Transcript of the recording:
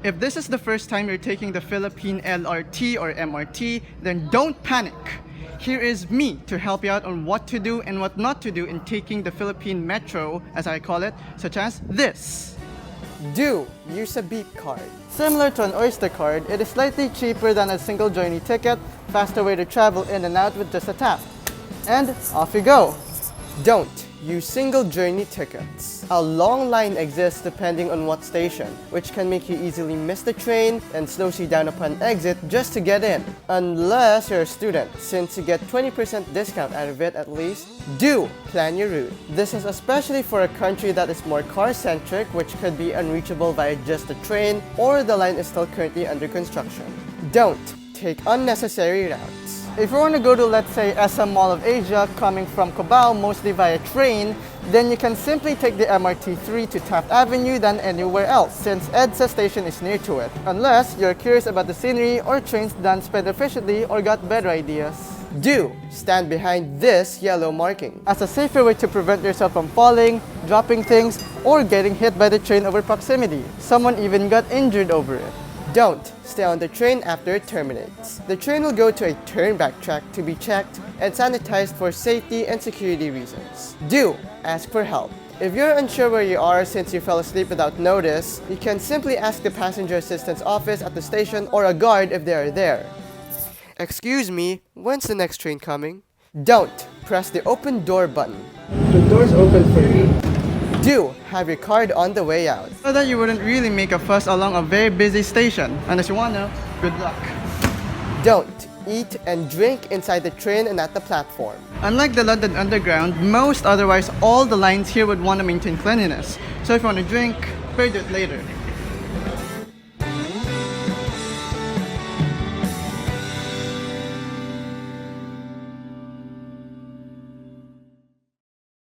If this is the first time you're taking the Philippine LRT or MRT, then don't panic. Here is me to help you out on what to do and what not to do in taking the Philippine Metro, as I call it, such as this. Do use a beep card. Similar to an Oyster card, it is slightly cheaper than a single journey ticket, faster way to travel in and out with just a tap. And off you go. Don't use single journey tickets. A long line exists depending on what station, which can make you easily miss the train and slows you down upon exit just to get in. Unless you're a student, since you get 20% discount out of it at least. Do plan your route. This is especially for a country that is more car-centric, which could be unreachable via just a train, or the line is still currently under construction. Don't take unnecessary routes. If you want to go to, let's say, SM Mall of Asia coming from Cubao mostly via train, then you can simply take the MRT3 to Taft Avenue than anywhere else, since EDSA station is near to it. Unless you're curious about the scenery or trains done sped efficiently or got better ideas. Do stand behind this yellow marking as a safer way to prevent yourself from falling, dropping things, or getting hit by the train over proximity. Someone even got injured over it. Don't stay on the train after it terminates. The train will go to a turn-back track to be checked and sanitized for safety and security reasons. Do ask for help. If you're unsure where you are since you fell asleep without notice, you can simply ask the passenger assistance office at the station or a guard if they are there. Excuse me, when's the next train coming? Don't press the open door button. The door's open for you. Do have your card on the way out. So that you wouldn't really make a fuss along a very busy station. Unless you wanna, good luck. Don't eat and drink inside the train and at the platform. Unlike the London Underground, most otherwise all the lines here would want to maintain cleanliness. So if you want to drink, better do it later.